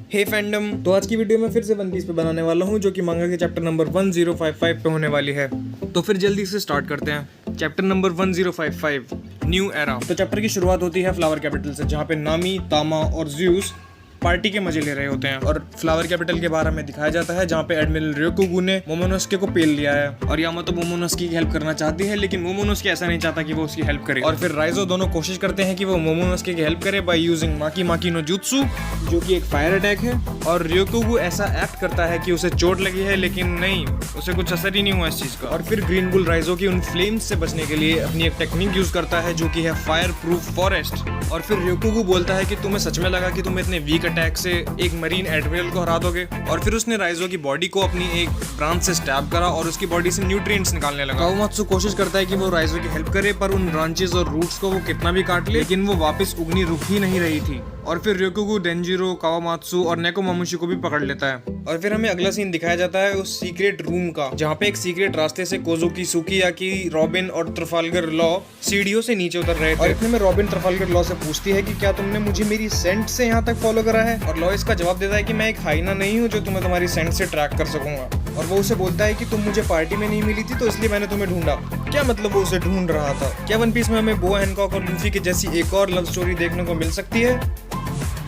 हे fandom, तो आज की वीडियो में फिर से वन पीस पे बनाने वाला हूँ जो कि मांगा के चैप्टर नंबर 1055 पे होने वाली है। तो फिर जल्दी से स्टार्ट करते हैं। Chapter number 1055 new era. तो चैप्टर की शुरुआत होती है फ्लावर कैपिटल से, जहाँ पे नामी, तामा और ज़्यूस पार्टी के मजे ले रहे होते हैं और फ्लावर कैपिटल के बारे में दिखाया जाता है जहाँ पे एडमिरल रियोकुगु ने मोमोनोसुके को पेल लिया है और यामातो मोमोनोसुके की हेल्प करना चाहती है, लेकिन मोमोनोसुके ऐसा नहीं चाहता कि वो उसकी हेल्प करे। और फिर राइजो दोनों कोशिश करते हैं कि वो मोमोनोसुके की हेल्प करे बाय यूजिंग माकी माकी नो जुत्सु, जो कि एक फायर अटैक है। और रियोकुगु ऐसा एक्ट करता है कि उसे चोट लगी है, लेकिन नहीं, उसे कुछ असर ही नहीं हुआ इस चीज का। और फिर ग्रीन बुल राइजो की उन फ्लेम्स से बचने के लिए अपनी एक टेक्निक यूज करता है जो कि है फायर प्रूफ फॉरेस्ट। और फिर रियोकुगु बोलता है कि तुम्हें सच में लगा कि तुम इतने वीक अटैक से एक मरीन एडमिरल को हरा दोगे। और फिर उसने राइजो की बॉडी को अपनी एक ब्रांच से स्टैब करा और उसकी बॉडी से न्यूट्रिएंट्स निकालने लगा। कावामात्सु कोशिश करता है कि वो राइजो की हेल्प करे, पर उन ब्रांचेस और रूट्स को वो कितना भी काट ले, लेकिन वो वापस उगनी रुक ही नहीं रही थी। और फिर रियोकुगु डेंजिरो, कावामात्सु और नेकोमामुशी को भी पकड़ लेता है। और फिर हमें अगला सीन दिखाया जाता है उस सीक्रेट रूम का, जहाँ पे एक सीक्रेट रास्ते से कोजुकी, सुकियाकी, रॉबिन और ट्रफाल्गर लॉ सीढ़ियों से नीचे उतर रहे थे। और इतने में रॉबिन ट्रफाल्गर लॉ से पूछती है कि क्या तुमने मुझे मेरी सेंट से यहाँ तक फॉलो करा है? और लॉ इसका जवाब देता है कि मैं एक हाइना नहीं हूँ जो तुम्हें तुम्हारी सेंट से ट्रैक कर सकूंगा। और वो उसे बोलता है कि तुम मुझे पार्टी में नहीं मिली थी तो इसलिए मैंने तुम्हें ढूंढा। क्या मतलब वो उसे ढूंढ रहा था? क्या वन पीस में हमें बो हैनकॉक और लूफी की जैसी एक और लव स्टोरी देखने को मिल सकती है,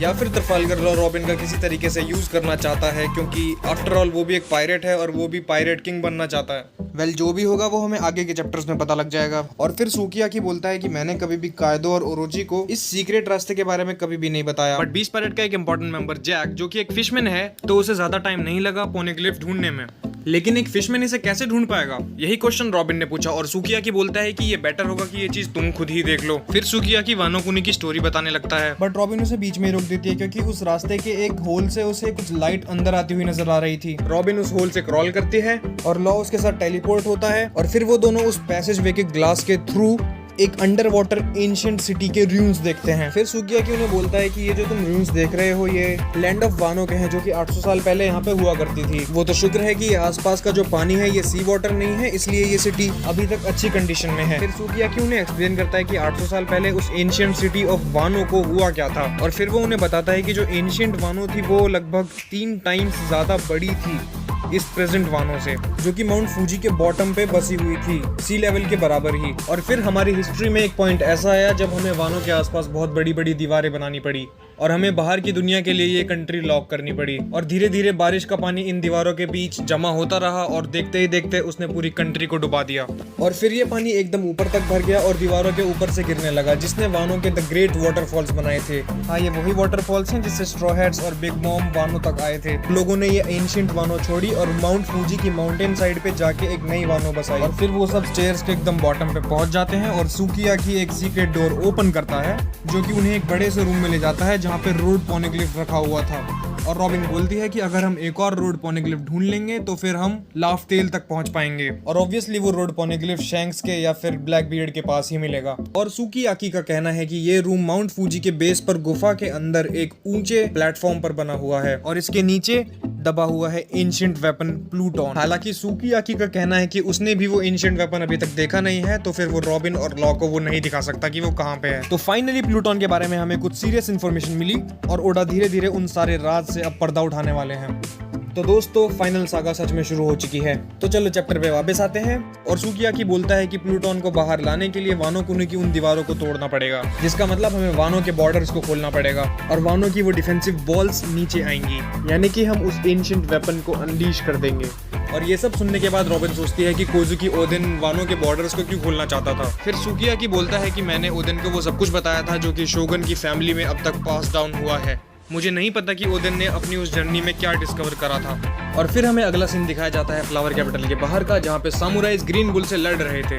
या फिर ट्रफाल्गर लॉ रॉबिन का किसी तरीके से यूज करना चाहता है, क्योंकि आफ्टर ऑल वो भी एक पायरेट है और वो भी पायरेट किंग बनना चाहता है। वेल, जो भी होगा वो हमें आगे के चैप्टर्स में पता लग जाएगा। और फिर सुकियाकी बोलता है कि मैंने कभी भी कायदो और ओरोजी को इस सीक्रेट रास्ते के बारे में कभी भी नहीं बताया। बट 20 पायरेट का एक इंपॉर्टेंट मेंबर जैक, जो कि एक फिशमैन है, तो उसे ज्यादा टाइम नहीं लगा पोनेग्लिफ ढूंढने में। लेकिन एक फिशमैन इसे कैसे ढूंढ पाएगा, यही क्वेश्चन रॉबिन ने पूछा। और सुकियाकी बोलता है कि ये बेटर होगा कि ये चीज तुम खुद ही देख लो। फिर सुकियाकी वानो कुनी की स्टोरी बताने लगता है, बट रॉबिन उसे बीच में रोक देती है क्योंकि उस रास्ते के एक होल से उसे कुछ लाइट अंदर आती हुई नजर आ रही थी। रॉबिन उस होल से क्रॉल करती है और लॉ उसके साथ टेलीपोर्ट होता है और फिर वो दोनों उस पैसेज वे के ग्लास के थ्रू एक अंडर वाटर एंशिएंट सिटी के रूइंस देखते हैं। फिर सुकियाकी उन्हें बोलता है कि ये जो तुम रूइंस देख रहे हो ये लैंड ऑफ वानो के हैं, जो कि 800 साल पहले यहाँ पे हुआ करती थी। वो तो शुक्र है कि आसपास का जो पानी है ये सी वाटर नहीं है, इसलिए ये सिटी अभी तक अच्छी कंडीशन में है। फिर सुकियाकी उन्हें एक्सप्लेन करता है कि 800 साल पहले उस एंशिएंट सिटी ऑफ वानो को हुआ क्या था। और फिर वो उन्हें बताता है कि जो एंशिएंट वानो थी वो लगभग 3 टाइम्स ज्यादा बड़ी थी इस प्रेजेंट वानो से, जो कि माउंट फूजी के बॉटम पे बसी हुई थी, सी लेवल के बराबर ही। और फिर हमारी हिस्ट्री में एक पॉइंट ऐसा आया जब हमें वानो के आसपास बहुत बड़ी बड़ी दीवारें बनानी पड़ी और हमें बाहर की दुनिया के लिए ये कंट्री लॉक करनी पड़ी। और धीरे धीरे बारिश का पानी इन दीवारों के बीच जमा होता रहा और देखते ही देखते उसने पूरी कंट्री को डुबा दिया। और फिर ये पानी एकदम ऊपर तक भर गया और दीवारों के ऊपर से गिरने लगा, जिसने वानो के द ग्रेट वाटरफॉल्स बनाए थे। हाँ, ये वही वाटरफॉल्स हैं जिससे स्ट्रॉ हैट्स और बिग मॉम वानो तक आए थे। लोगों ने ये एंशिएंट वानो छोड़ी और माउंट फूजी की माउंटेन साइड पे जाके एक नई वानो बसाई। और फिर वो सब स्टेयर्स के एकदम बॉटम पे पहुंच जाते हैं और सुकियाकी एक सीक्रेट डोर ओपन करता है जो कि उन्हें एक बड़े से रूम में ले जाता है जहाँ पे रोड पोनेग्लिफ रखा हुआ था। और रॉबिन बोलती है कि अगर हम एक और रोड पोनेग्लिफ ढूंढ लेंगे तो फिर हम लाफ्टेल तक पहुंच पाएंगे। और ऑब्वियसली वो रोड पोनेग्लिफ शैंक्स के या फिर ब्लैक बियर्ड के पास ही मिलेगा। और सुकियाकी का कहना है कि ये रूम माउंट फूजी के बेस पर गुफा के अंदर एक ऊंचे प्लेटफॉर्म पर बना हुआ है और इसके नीचे दबा हुआ है एंशिएंट वेपन प्लूटॉन। हालांकि सुकियाकी का कहना है कि उसने भी वो एंशिएंट वेपन अभी तक देखा नहीं है, तो फिर वो रॉबिन और लॉ को वो नहीं दिखा सकता कि वो कहाँ पे है। तो फाइनली प्लूटॉन के बारे में हमें कुछ सीरियस इन्फॉर्मेशन मिली और ओडा धीरे धीरे उन सारे राज से अब पर्दा उठाने वाले हैं। तो दोस्तों, फाइनल सागा सच में शुरू हो चुकी है। तो चलो चैप्टर पे वापस आते हैं। और सुकियाकी बोलता है कि प्लूटॉन को बाहर लाने के लिए वानो कुनी की उन दीवारों को तोड़ना पड़ेगा, जिसका मतलब हमें वानो के बॉर्डर्स को खोलना पड़ेगा और वानो की वो डिफेंसिव वॉल्स नीचे आएंगी, यानी कि हम उस एंशिएंट वेपन को अनलीश कर देंगे। और ये सब सुनने के बाद रॉबिन सोचती है कि कोजुकी ओदेन वानो के बॉर्डर्स को क्यों खोलना चाहता था। फिर सुकियाकी बोलता है कि मैंने ओदेन को वो सब कुछ बताया था जो कि शोगन की फैमिली में अब तक पास डाउन हुआ है। मुझे नहीं पता कि ओदेन ने अपनी उस जर्नी में क्या डिस्कवर करा था। और फिर हमें अगला सीन दिखाया जाता है फ्लावर कैपिटल के बाहर का, जहाँ पे सामुराइज ग्रीन बुल से लड़ रहे थे।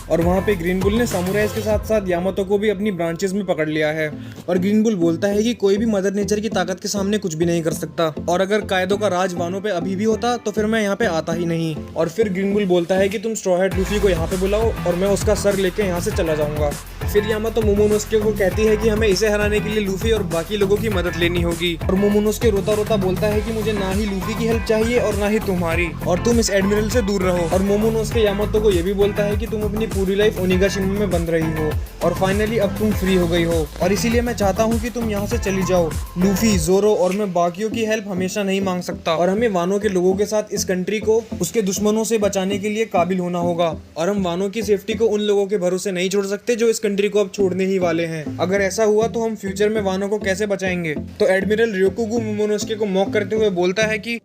और वहाँ पे ग्रीन बुल ने सामुराइज के साथ साथ यामातो को भी अपनी ब्रांचेस में पकड़ लिया है। और ग्रीन बुल बोलता है कि कोई भी मदर नेचर की ताकत के सामने कुछ भी नहीं कर सकता, और अगर कायदो का राज वानो पे अभी भी होता तो फिर मैं यहाँ पे आता ही नहीं। और फिर ग्रीन बुल बोलता है कि तुम स्ट्रॉ हैट लूफी को यहाँ पे बुलाओ और मैं उसका सर लेके यहाँ से चला जाऊंगा। फिर यामातो मोमोनोसुके को कहती है कि हमें इसे हराने के लिए लूफी और बाकी लोगों की मदद लेनी होगी। और मोमोनोसुके रोता रोता बोलता है कि मुझे ना ही लूफी की हेल्प चाहिए और ना ही तुम्हारी, और तुम इस एडमिरल से दूर रहो। और मोमोनोसुके यामातो को यह भी बोलता है कि तुम अपनी पूरी लाइफ ओनिगाशिमा में बंद रही हो और फाइनली अब तुम फ्री हो गई हो, और इसीलिए मैं चाहता हूँ कि तुम यहाँ से चली जाओ। लूफी, जोरो और मैं बाकियों की हेल्प हमेशा नहीं मांग सकता, और हमें वानो के लोगों के साथ इस कंट्री को उसके दुश्मनों से बचाने के लिए काबिल होना होगा, और हम वानो की सेफ्टी को उन लोगों के भरोसे नहीं छोड़ सकते जो इस कंट्री को अब छोड़ने ही वाले हैं। अगर ऐसा हुआ तो हम फ्यूचर में वानो को कैसे बचाएंगे? तो एडमिरल ryokugyu मोमोनोसुके को मॉक करते हुए बोलता है कि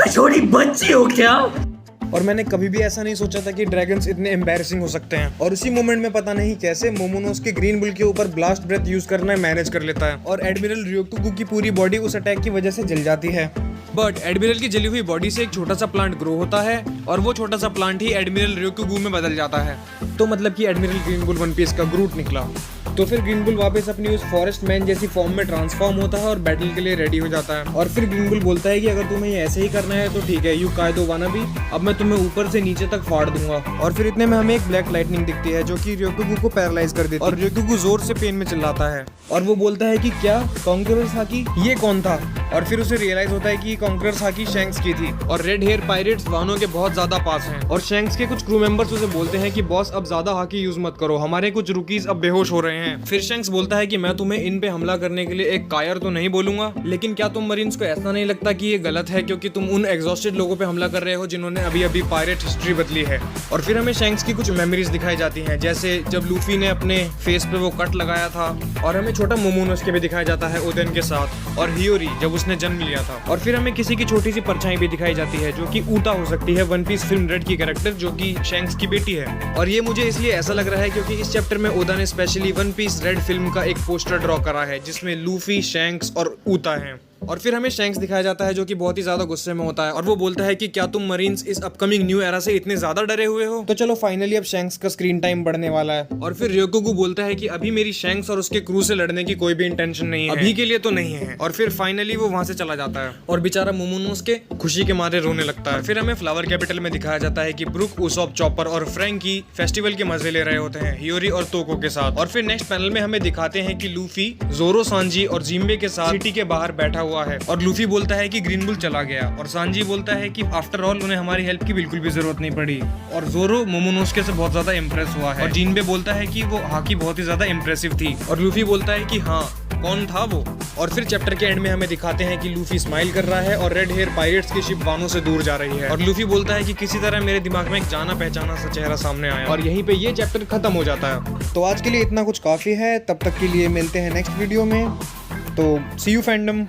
छोटी बच्ची हो क्या? और मैंने कभी भी ऐसा नहीं सोचा था कि ड्रैगन्स इतने एम्बैरेसिंग हो सकते हैं। और उसी मोमेंट में पता नहीं कैसे मोमोनोसुके ग्रीन बुल के ऊपर ब्लास्ट ब्रेथ यूज करना मैनेज कर लेता है, और एडमिरल ryokugyu की पूरी बॉडी उस अटैक की वजह से जल जाती है। बट एडमिरल की जली हुई बॉडी से एक छोटा सा प्लांट ग्रो होता है, और वो छोटा सा प्लांट ही एडमिरल ryokugyu में बदल जाता है। तो मतलब कि admiral Green Bull One Piece का ग्रूट निकला। तो फिर ग्रीन बुल वापस अपनी उस फॉरेस्ट मैन जैसी फॉर्म में ट्रांसफॉर्म होता है और बैटल के लिए रेडी हो जाता है। और फिर ग्रीन बुल बोलता है कि अगर तुम्हें ये ऐसे ही करना है तो ठीक है, यू कायदो वानाबी, अब मैं तुम्हें ऊपर से नीचे तक फाड़ दूंगा। और फिर इतने में हमें एक ब्लैक लाइटनिंग दिखती है जो कि ryokugyu को पैरालाइज कर देती है, और ryokugyu जोर से पेन में चिल्लाता है और वो बोलता है कि क्या कॉन्करर हाकी, ये कौन था? और फिर उसे रियलाइज होता है कि कॉन्करर हाकी शैंक्स की थी, और रेड हेयर पायरेट्स वानो के बहुत ज्यादा पास हैं। और शैंक्स के कुछ क्रू मेंबर्स उसे बोलते हैं कि बॉस अब ज्यादा हाकी यूज मत करो, हमारे कुछ रुकीज अब बेहोश हो रहे हैं। फिर शैंक्स बोलता है कि मैं तुम्हें इन पे हमला करने के लिए एक कायर तो नहीं बोलूंगा, लेकिन क्या तुम मरीन्स को ऐसा नहीं लगता कि ये गलत है क्योंकि तुम उन एग्जॉस्टेड लोगों पे हमला कर रहे हो जिन्होंने अभी अभी पायरेट हिस्ट्री बदली है। और फिर हमें शैंक्स की कुछ मेमोरीज दिखाई जाती हैं, जैसे जब लूफी ने अपने फेस पे वो कट लगाया था, और हमें छोटा मोमोनोसुके भी दिखाया जाता है ओदेन के साथ, और हियोरी जब उसने जन्म लिया था। और फिर हमें किसी की छोटी सी परछाई भी दिखाई जाती है जो कि ऊता हो सकती है, वन पीस फिल्म रेड की कैरेक्टर जो कि शैंक्स की बेटी है। और ये मुझे इसलिए ऐसा लग रहा है क्योंकि इस चैप्टर में ओदा ने specially One Piece Red film का एक पोस्टर ड्रॉ करा है जिसमें लूफी, शैंक्स और ऊता हैं। और फिर हमें शैंक्स दिखाया जाता है जो कि बहुत ही ज्यादा गुस्से में होता है, और वो बोलता है कि क्या तुम मरीन्स इस अपकमिंग न्यू एरा से इतने ज्यादा डरे हुए हो? तो चलो फाइनली अब शैंक्स का स्क्रीन टाइम बढ़ने वाला है। और फिर ryokugyu बोलता है कि अभी मेरी शैंक्स और उसके क्रू से लड़ने की कोई भी इंटेंशन नहीं है, अभी के लिए तो नहीं है। और फिर फाइनली वो वहां से चला जाता है, और बेचारा मोमोनोसुके खुशी के मारे रोने लगता है। फिर हमें फ्लावर कैपिटल में दिखाया जाता है कि ब्रुक, उसॉप, चॉपर और फ्रैंकी फेस्टिवल के मजे ले रहे होते हैं हियोरी और तोको के साथ। और फिर नेक्स्ट पैनल में हमें दिखाते हैं कि लूफी, जोरो, सांजी और जिम्बे के साथ सिटी के बाहर बैठा हुआ है, और लूफी बोलता है कि ग्रीन बुल चला गया, और सांजी बोलता है कि आफ्टर ऑल उन्हें हमारी हेल्प की बिल्कुल भी जरूरत नहीं पड़ी। और जोरो मोमोनोसुके से बहुत ज्यादा इंप्रेस हुआ है, और जिनबे बोलता है कि वो हाकी बहुत ही ज्यादा इंप्रेसिव थी, और लूफी बोलता है कि हाँ, कौन था वो? और फिर चैप्टर के एंड में हमें दिखाते हैं कि लूफी स्माइल कर रहा है और रेड हेयर पायरेट्स की शिप वानो से दूर जा रही है, और लूफी बोलता है कि किसी तरह मेरे दिमाग में एक जाना पहचाना सा चेहरा सामने आया, और यहीं पे ये चैप्टर खत्म हो जाता है। तो आज के लिए इतना कुछ काफी है, तब तक के लिए मिलते हैं नेक्स्ट वीडियो में। तो सी यू फैंडम।